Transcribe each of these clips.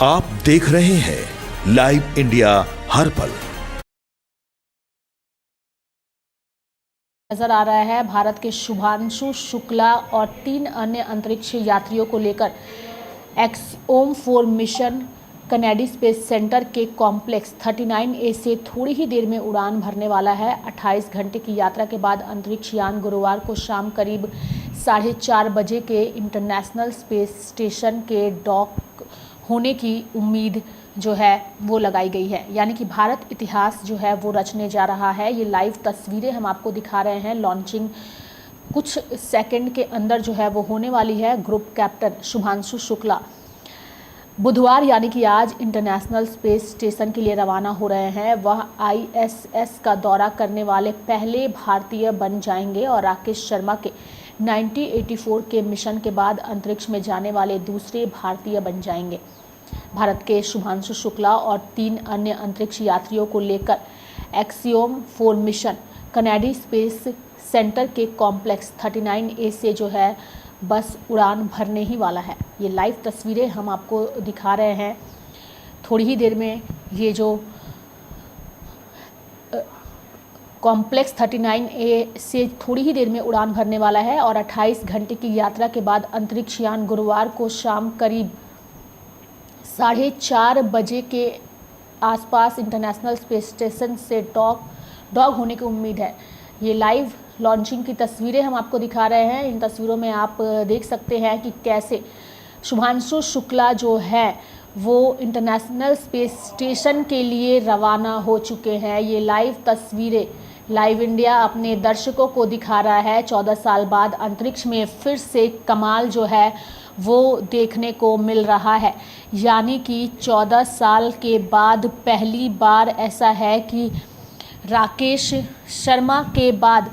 आप देख रहे हैं लाइव इंडिया हर पल। नजर आ रहा है भारत के शुभांशु शुक्ला और 3 अन्य अंतरिक्ष यात्रियों को लेकर एक्सओम 4 मिशन कनेडी स्पेस सेंटर के कॉम्प्लेक्स 39A से थोड़ी ही देर में उड़ान भरने वाला है। 28 घंटे की यात्रा के बाद अंतरिक्ष यान गुरुवार को शाम करीब 4:30 बजे के इंटरनेशनल स्पेस स्टेशन के डॉक होने की उम्मीद जो है वो लगाई गई है। यानी कि भारत इतिहास जो है वो रचने जा रहा है। ये लाइव तस्वीरें हम आपको दिखा रहे हैं। लॉन्चिंग कुछ सेकंड के अंदर जो है वो होने वाली है। ग्रुप कैप्टन शुभांशु शुक्ला बुधवार यानी कि आज इंटरनेशनल स्पेस स्टेशन के लिए रवाना हो रहे हैं। वह ISS का दौरा करने वाले पहले भारतीय बन जाएंगे और राकेश शर्मा के 1984 के मिशन के बाद अंतरिक्ष में जाने वाले दूसरे भारतीय बन जाएंगे। भारत के शुभांशु शुक्ला और 3 अन्य अंतरिक्ष यात्रियों को लेकर axiom 4 mission Kennedy space centre के कॉम्प्लेक्स 39A से जो है बस उड़ान भरने ही वाला है। ये लाइव तस्वीरें हम आपको दिखा रहे हैं। थोड़ी ही देर में ये जो कॉम्प्लेक्स 39A से थोड़ी ही देर में उड़ान भरने वाला है और 28 घंटे की यात्रा के बाद अंतरिक्ष यान गुरुवार को शाम करीब 4:30 बजे के आसपास इंटरनेशनल स्पेस स्टेशन से डॉक होने की उम्मीद है। ये लाइव लॉन्चिंग की तस्वीरें हम आपको दिखा रहे हैं। इन तस्वीरों में आप देख सकते हैं कि कैसे शुभांशु शुक्ला जो है वो इंटरनेशनल स्पेस स्टेशन के लिए रवाना हो चुके हैं। ये लाइव तस्वीरें लाइव इंडिया अपने दर्शकों को दिखा रहा है। 14 साल बाद अंतरिक्ष में फिर से कमाल जो है वो देखने को मिल रहा है। यानी कि 14 साल के बाद पहली बार ऐसा है कि राकेश शर्मा के बाद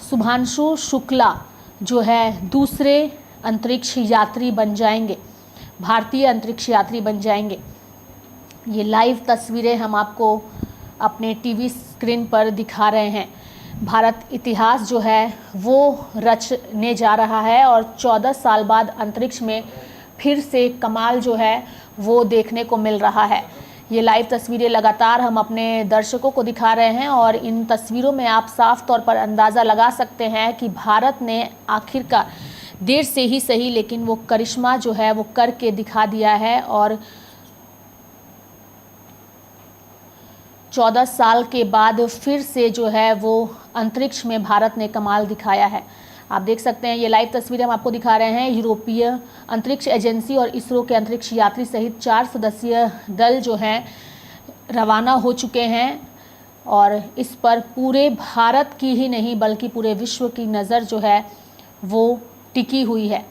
शुभांशु शुक्ला जो है दूसरे अंतरिक्ष यात्री बन जाएंगे, भारतीय अंतरिक्ष यात्री बन जाएंगे। ये लाइव तस्वीरें हम आपको अपने टीवी स्क्रीन पर दिखा रहे हैं। भारत इतिहास जो है वो रचने जा रहा है और 14 साल बाद अंतरिक्ष में फिर से कमाल जो है वो देखने को मिल रहा है। ये लाइव तस्वीरें लगातार हम अपने दर्शकों को दिखा रहे हैं और इन तस्वीरों में आप साफ तौर पर अंदाज़ा लगा सकते हैं कि भारत ने आखिरकार देर से ही सही लेकिन वो करिश्मा जो है वो करके दिखा दिया है और 14 साल के बाद फिर से जो है वो अंतरिक्ष में भारत ने कमाल दिखाया है। आप देख सकते हैं ये लाइव तस्वीरें हम आपको दिखा रहे हैं। यूरोपीय अंतरिक्ष एजेंसी और इसरो के अंतरिक्ष यात्री सहित 4 सदस्यीय दल जो हैं रवाना हो चुके हैं और इस पर पूरे भारत की ही नहीं बल्कि पूरे विश्व की नज़र जो है वो टिकी हुई है।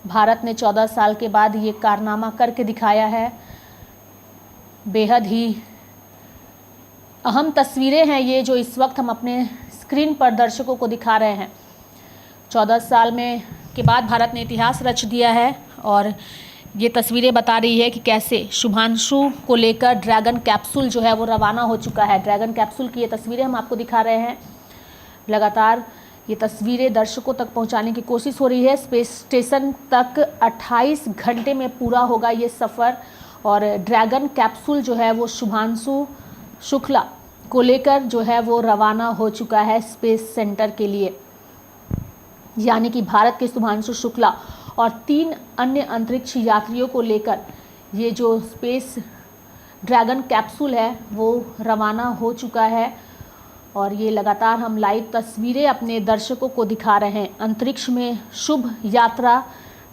भारत ने 14 साल के बाद ये कारनामा करके दिखाया है। बेहद ही अहम तस्वीरें हैं ये जो इस वक्त हम अपने स्क्रीन पर दर्शकों को दिखा रहे हैं। 14 साल में के बाद भारत ने इतिहास रच दिया है और ये तस्वीरें बता रही है कि कैसे शुभांशु को लेकर ड्रैगन कैप्सूल जो है वो रवाना हो चुका है। ड्रैगन कैप्सूल की ये तस्वीरें हम आपको दिखा रहे हैं। लगातार ये तस्वीरें दर्शकों तक पहुंचाने की कोशिश हो रही है। स्पेस स्टेशन तक 28 घंटे में पूरा होगा ये सफ़र और ड्रैगन कैप्सूल जो है वो शुभांशु शुक्ला को लेकर जो है वो रवाना हो चुका है स्पेस सेंटर के लिए। यानी कि भारत के शुभांशु शुक्ला और 3 अन्य अंतरिक्ष यात्रियों को लेकर ये जो स्पेस ड्रैगन कैप्सूल है वो रवाना हो चुका है और ये लगातार हम लाइव तस्वीरें अपने दर्शकों को दिखा रहे हैं। अंतरिक्ष में शुभ यात्रा,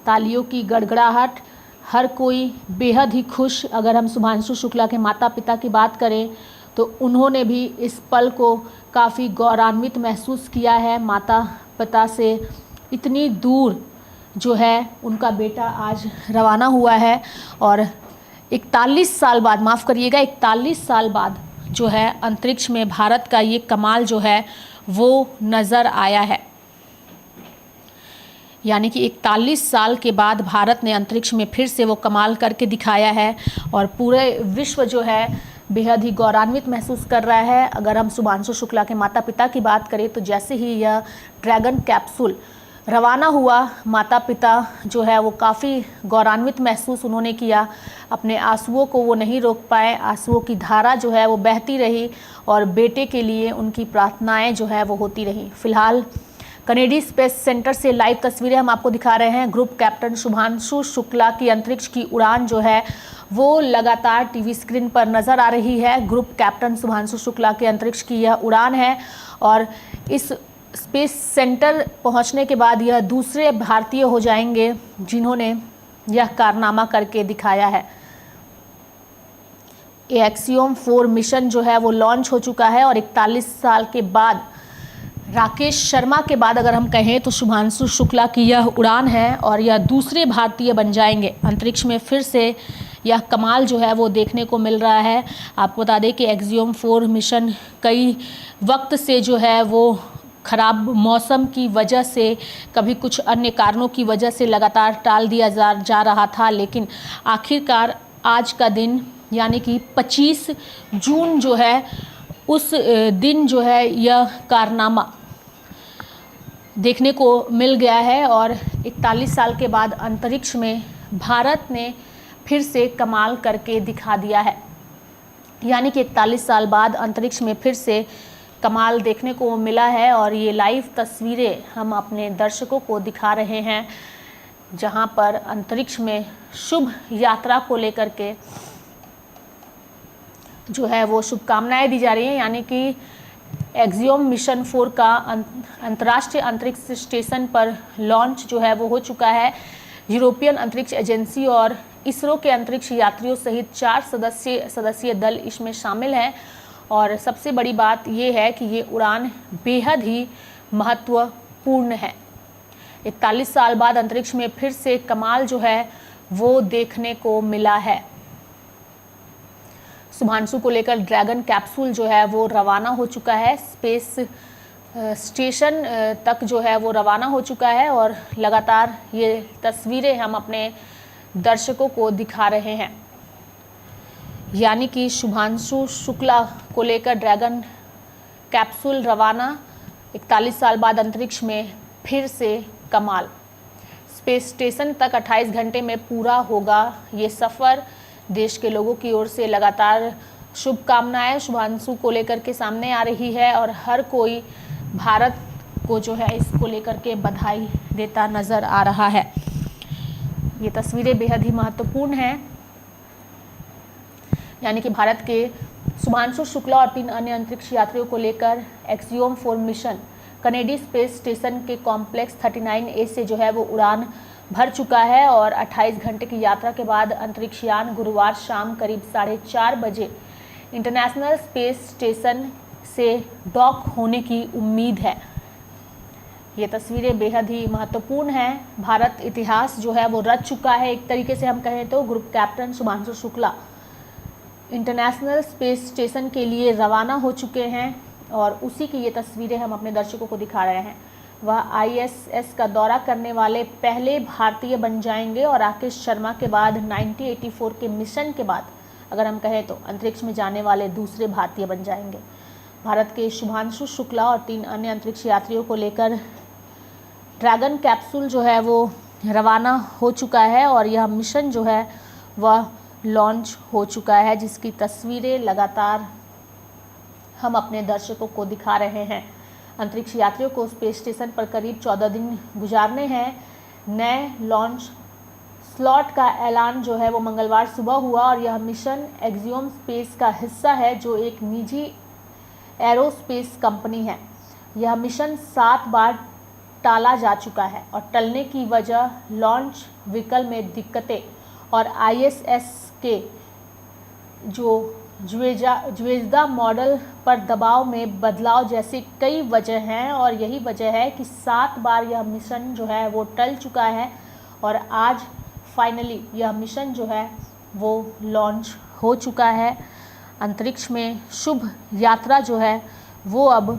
तालियों की गड़गड़ाहट, हर कोई बेहद ही खुश। अगर हम शुभांशु शुक्ला के माता पिता की बात करें तो उन्होंने भी इस पल को काफ़ी गौरवान्वित महसूस किया है। माता पिता से इतनी दूर जो है उनका बेटा आज रवाना हुआ है और 41 साल बाद, माफ़ करिएगा 41 साल बाद जो है अंतरिक्ष में भारत का ये कमाल जो है वो नज़र आया है। यानी कि 41 साल के बाद भारत ने अंतरिक्ष में फिर से वो कमाल करके दिखाया है और पूरे विश्व जो है बेहद ही गौरवान्वित महसूस कर रहा है। अगर हम शुभांशु शुक्ला के माता पिता की बात करें तो जैसे ही यह ड्रैगन कैप्सूल रवाना हुआ, माता पिता जो है वो काफ़ी गौरवान्वित महसूस उन्होंने किया। अपने आंसुओं को वो नहीं रोक पाए, आंसुओं की धारा जो है वो बहती रही और बेटे के लिए उनकी प्रार्थनाएं जो है वो होती रही। फिलहाल कनेडी स्पेस सेंटर से लाइव तस्वीरें हम आपको दिखा रहे हैं। ग्रुप कैप्टन शुभांशु शुक्ला की अंतरिक्ष की उड़ान जो है वो लगातार टीवी स्क्रीन पर नजर आ रही है। ग्रुप कैप्टन शुभांशु शुक्ला के अंतरिक्ष की यह उड़ान है और इस स्पेस सेंटर पहुंचने के बाद यह दूसरे भारतीय हो जाएंगे जिन्होंने यह कारनामा करके दिखाया है। एक्सियोम 4 मिशन जो है वो लॉन्च हो चुका है और 41 साल के बाद राकेश शर्मा के बाद अगर हम कहें तो शुभांशु शुक्ला की यह उड़ान है और यह दूसरे भारतीय बन जाएंगे। अंतरिक्ष में फिर से यह कमाल जो है वो देखने को मिल रहा है। आपको बता दें कि एक्सियोम 4 मिशन कई वक्त से जो है वो खराब मौसम की वजह से, कभी कुछ अन्य कारणों की वजह से लगातार टाल दिया जा रहा था, लेकिन आखिरकार आज का दिन यानी कि 25 जून जो है उस दिन जो है यह कारनामा देखने को मिल गया है और 41 साल के बाद अंतरिक्ष में भारत ने फिर से कमाल करके दिखा दिया है। यानी कि 41 साल बाद अंतरिक्ष में फिर से कमाल देखने को मिला है और ये लाइव तस्वीरें हम अपने दर्शकों को दिखा रहे हैं, जहां पर अंतरिक्ष में शुभ यात्रा को लेकर के जो है वो शुभकामनाएं दी जा रही हैं। यानी कि एक्सियोम मिशन 4 का अंतर्राष्ट्रीय अंतरिक्ष स्टेशन पर लॉन्च जो है वो हो चुका है। यूरोपियन अंतरिक्ष एजेंसी और इसरो के अंतरिक्ष यात्रियों सहित 4 सदस्यीय दल इसमें शामिल हैं और सबसे बड़ी बात ये है कि ये उड़ान बेहद ही महत्वपूर्ण है। 41 साल बाद अंतरिक्ष में फिर से कमाल जो है वो देखने को मिला है। शुभांशु को लेकर ड्रैगन कैप्सूल जो है वो रवाना हो चुका है, स्पेस स्टेशन तक जो है वो रवाना हो चुका है और लगातार ये तस्वीरें हम अपने दर्शकों को दिखा रहे हैं। यानी कि शुभांशु शुक्ला को लेकर ड्रैगन कैप्सूल रवाना, 41 साल बाद अंतरिक्ष में फिर से कमाल। स्पेस स्टेशन तक 28 घंटे में पूरा होगा ये सफ़र। देश के लोगों की ओर से लगातार शुभकामनाएं शुभांशु को लेकर के सामने आ रही है और हर कोई भारत को जो है इसको लेकर के बधाई देता नज़र आ रहा है। ये तस्वीरें बेहद ही महत्वपूर्ण हैं। यानी कि भारत के शुभांशु शुक्ला और 3 अन्य अंतरिक्ष यात्रियों को लेकर axiom 4 mission Kennedy space station के कॉम्प्लेक्स 39A से जो है वो उड़ान भर चुका है और 28 घंटे की यात्रा के बाद अंतरिक्ष यान गुरुवार शाम करीब 4:30 बजे इंटरनेशनल स्पेस स्टेशन से डॉक होने की उम्मीद है। ये तस्वीरें बेहद ही महत्वपूर्ण हैं। भारत इतिहास जो है वो रच चुका है एक तरीके से हम कहें तो। Group captain Shubhanshu Shukla international space station के लिए रवाना हो चुके हैं और उसी की ये तस्वीरें हम अपने दर्शकों को दिखा रहे हैं। वह ISS का दौरा करने वाले पहले भारतीय बन जाएंगे और राकेश शर्मा के बाद 1984 के मिशन के बाद अगर हम कहें तो अंतरिक्ष में जाने वाले दूसरे भारतीय बन जाएंगे। भारत के शुभांशु शुक्ला और 3 अन्य अंतरिक्ष यात्रियों को लेकर ड्रैगन कैप्सूल जो है वो रवाना हो चुका है और यह मिशन जो है वह लॉन्च हो चुका है, जिसकी तस्वीरें लगातार हम अपने दर्शकों को दिखा रहे हैं। अंतरिक्ष यात्रियों को स्पेस स्टेशन पर करीब 14 दिन गुजारने हैं। नए लॉन्च स्लॉट का ऐलान जो है वो मंगलवार सुबह हुआ और यह मिशन एक्सियोम स्पेस का हिस्सा है जो एक निजी एरोस्पेस कंपनी है। यह मिशन 7 बार टाला जा चुका है और टलने की वजह लॉन्च व्हीकल में दिक्कतें और ISS के जो ज्वेजदा मॉडल पर दबाव में बदलाव जैसी कई वजह हैं और यही वजह है कि 7 बार यह मिशन जो है वो टल चुका है और आज फाइनली यह मिशन जो है वो लॉन्च हो चुका है। अंतरिक्ष में शुभ यात्रा जो है वो अब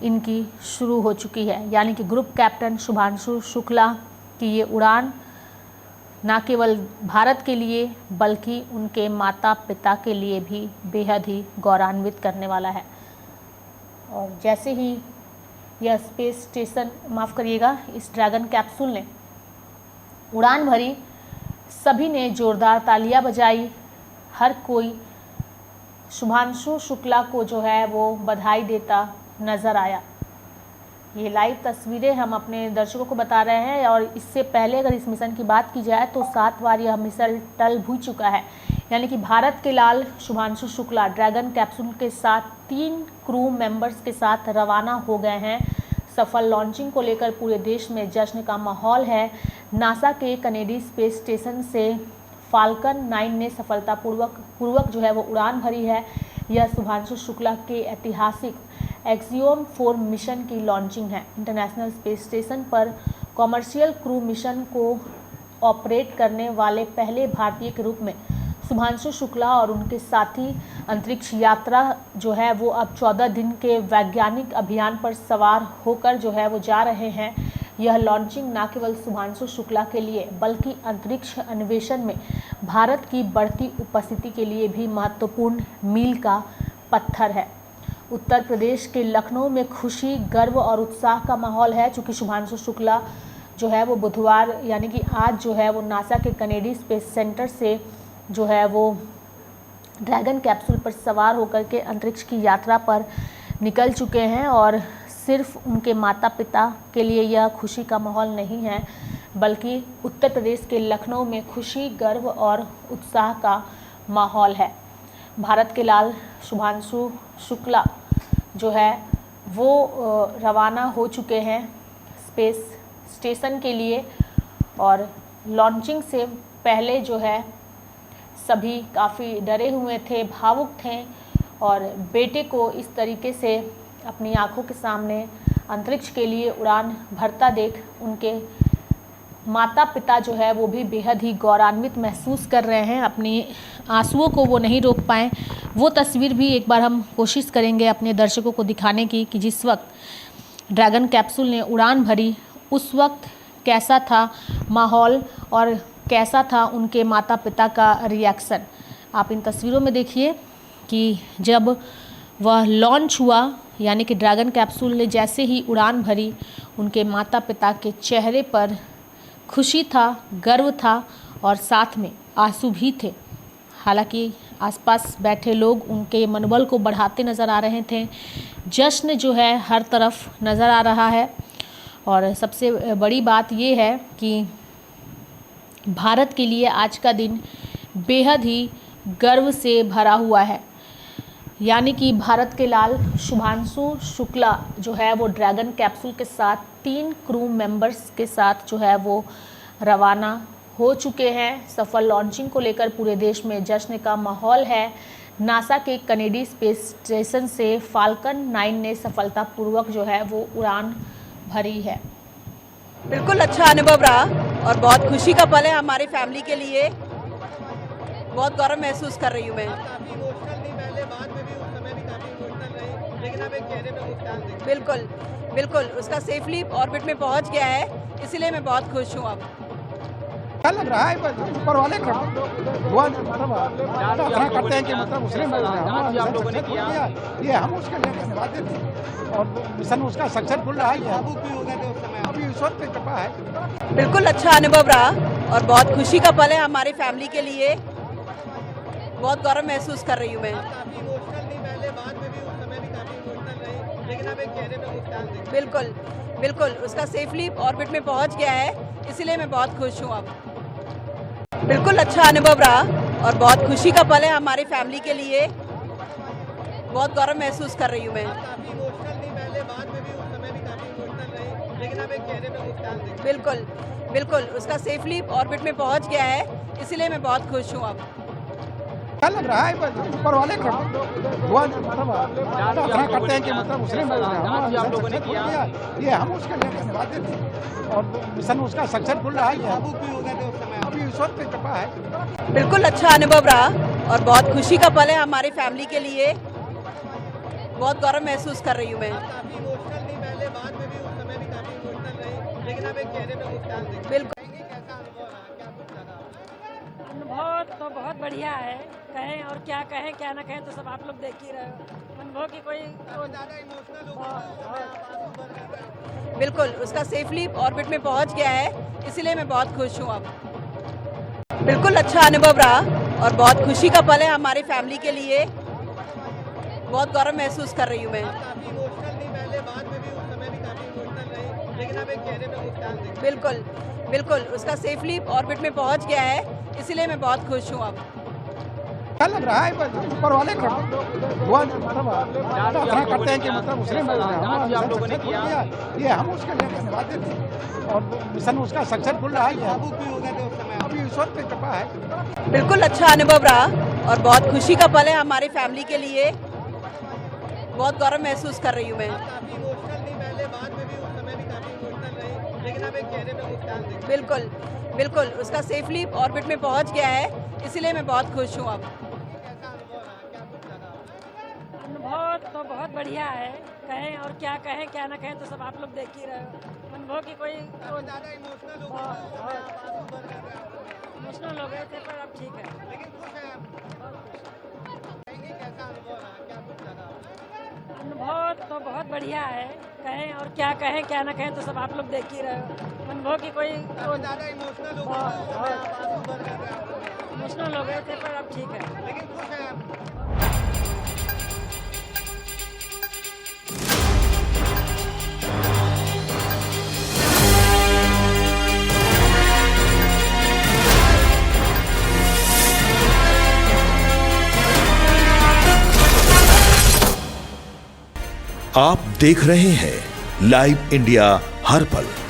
इनकी शुरू हो चुकी है। यानी कि ग्रुप कैप्टन शुभांशु शुक्ला की ये उड़ान न केवल भारत के लिए बल्कि उनके माता पिता के लिए भी बेहद ही गौरवान्वित करने वाला है। और जैसे ही यह स्पेस स्टेशन इस ड्रैगन कैप्सूल ने उड़ान भरी, सभी ने जोरदार तालियां बजाई। हर कोई शुभांशु शुक्ला को जो है वो बधाई देता नज़र आया। ये लाइव तस्वीरें हम अपने दर्शकों को बता रहे हैं और इससे पहले अगर इस मिशन की बात की जाए तो 7 बार यह मिशन टल भी चुका है। यानी कि भारत के लाल शुभांशु शुक्ला ड्रैगन कैप्सूल के साथ 3 क्रू मेंबर्स के साथ रवाना हो गए हैं। सफल लॉन्चिंग को लेकर पूरे देश में जश्न का माहौल है। नासा के कनेडी स्पेस स्टेशन से फाल्कन 9 ने सफलतापूर्वक जो है वो उड़ान भरी है। यह शुभांशु शुक्ला के ऐतिहासिक एक्सियोम 4 मिशन की लॉन्चिंग है। इंटरनेशनल स्पेस स्टेशन पर कॉमर्शियल क्रू मिशन को ऑपरेट करने वाले पहले भारतीय के रूप में शुभांशु शुक्ला और उनके साथी अंतरिक्ष यात्रा जो है वो अब 14 दिन के वैज्ञानिक अभियान पर सवार होकर जो है वो जा रहे हैं। यह लॉन्चिंग न केवल शुभांशु शुक्ला के लिए बल्कि अंतरिक्ष अन्वेषण में भारत की बढ़ती उपस्थिति के लिए भी महत्वपूर्ण मील का पत्थर है। उत्तर प्रदेश के लखनऊ में खुशी, गर्व और उत्साह का माहौल है, चूँकि शुभांशु शुक्ला जो है वो बुधवार यानी कि आज जो है वो नासा के कनेडी स्पेस सेंटर से जो है वो ड्रैगन कैप्सूल पर सवार होकर के अंतरिक्ष की यात्रा पर निकल चुके हैं। और सिर्फ उनके माता पिता के लिए यह खुशी का माहौल नहीं है, बल्कि उत्तर प्रदेश के लखनऊ में खुशी, गर्व और उत्साह का माहौल है। भारत के लाल शुभांशु शुक्ला जो है वो रवाना हो चुके हैं स्पेस स्टेशन के लिए और लॉन्चिंग से पहले जो है सभी काफ़ी डरे हुए थे, भावुक थे और बेटे को इस तरीके से अपनी आंखों के सामने अंतरिक्ष के लिए उड़ान भरता देख उनके माता पिता जो है वो भी बेहद ही गौरवान्वित महसूस कर रहे हैं। अपनी आंसुओं को वो नहीं रोक पाए। वो तस्वीर भी एक बार हम कोशिश करेंगे अपने दर्शकों को दिखाने की कि जिस वक्त ड्रैगन कैप्सूल ने उड़ान भरी उस वक्त कैसा था माहौल और कैसा था उनके माता पिता का रिएक्शन। आप इन तस्वीरों में देखिए कि जब वह लॉन्च हुआ यानी कि ड्रैगन कैप्सूल ने जैसे ही उड़ान भरी उनके माता पिता के चेहरे पर खुशी था, गर्व था और साथ में आंसू भी थे। हालांकि आसपास बैठे लोग उनके मनोबल को बढ़ाते नज़र आ रहे थे। जश्न जो है हर तरफ नज़र आ रहा है और सबसे बड़ी बात ये है कि भारत के लिए आज का दिन बेहद ही गर्व से भरा हुआ है। यानी कि भारत के लाल शुभांशु शुक्ला जो है वो ड्रैगन कैप्सूल के साथ 3 क्रू मेंबर्स के साथ जो है वो रवाना हो चुके हैं। सफल लॉन्चिंग को लेकर पूरे देश में जश्न का माहौल है। नासा के कनेडी स्पेस स्टेशन से फाल्कन 9 ने सफलतापूर्वक जो है वो उड़ान भरी है। बिल्कुल अच्छा अनुभव रहा और बहुत खुशी का पल है हमारी फैमिली के लिए। बहुत गौरव महसूस कर रही हूँ मैं। बिल्कुल बिल्कुल उसका सेफली ऑर्बिट में पहुँच गया है, इसीलिए मैं बहुत खुश हूँ। अब क्या लग रहा है ऊपर वाले करते हैं कि मतलब उसने आप लोगों ने किया ये हम उसके लिए धन्यवाद देते हैं और मिशन उसका सक्सेसफुल रहा है। अभी ईश्वर की कृपा है। बिल्कुल अच्छा अनुभव रहा और बहुत खुशी का पल है हमारी फैमिली के लिए। बहुत गौरव महसूस कर रही हूँ मैं। बिल्कुल बिल्कुल उसका सेफली ऑर्बिट में पहुँच गया है, इसीलिए मैं बहुत खुश हूँ। अब बिल्कुल अच्छा अनुभव रहा और बहुत खुशी का पल है हमारी फैमिली के लिए। बहुत गौरव महसूस कर रही हूँ मैं। बिल्कुल बिल्कुल उसका सेफली ऑर्बिट में पहुँच गया है, इसीलिए मैं बहुत खुश हूँ। अब क्या लग रहा है ऊपर वाले करते हैं कि मतलब उसने आप लोगों ने किया ये हम उसके लिए धन्यवाद देते हैं और मिशन उसका सक्सेसफुल रहा है। अभी ईश्वर की कृपा है। बिल्कुल अच्छा अनुभव रहा और बहुत खुशी का पल है हमारी फैमिली के लिए। बहुत गौरव महसूस कर रही हूँ मैं। बिल्कुल अनुभव तो बहुत बढ़िया है, कहें और क्या कहें क्या ना कहें तो सब आप लोग देख ही रहे हो। अनुभव की कोई बिल्कुल उसका सेफली ऑर्बिट में पहुंच गया है, इसीलिए मैं बहुत खुश हूँ। अब बिल्कुल अच्छा अनुभव रहा और बहुत खुशी का पल है हमारी फैमिली के लिए। बहुत गौरव महसूस कर रही हूँ मैं। बिल्कुल बिल्कुल उसका सेफली ऑर्बिट में पहुंच गया है, इसीलिए मैं बहुत खुश हूँ अब। क्या लग रहा है ऊपर वाले का दुआ मतलब प्रार्थना करते हैं कि मतलब उसने आप लोगों ने किया ये हम उसके लिए धन्यवाद देते हैं और मिशन उसका सक्सेसफुल रहा है। अभी ईश्वर की कृपा है। बिल्कुल अच्छा अनुभव रहा और बहुत खुशी का पल है हमारी फैमिली के लिए। बहुत गौरव महसूस कर रही हूँ मैं। बिल्कुल बिल्कुल उसका सेफली ऑर्बिट में पहुंच गया है, इसीलिए मैं बहुत खुश हूँ अब। अनुभव तो बहुत बढ़िया है, कहें और क्या कहें क्या ना कहें तो सब आप लोग देख ही रहे हो। अनुभव की कोई इमोशनल हो गए थे पर अब ठीक है। अनुभव तो बहुत बढ़िया है, कहें और क्या कहें क्या ना कहें तो सब आप लोग देख ही रहे हो। अनुभव की कोई इमोशनल हो गए थे पर अब ठीक है। आप देख रहे हैं लाइव इंडिया हर पल।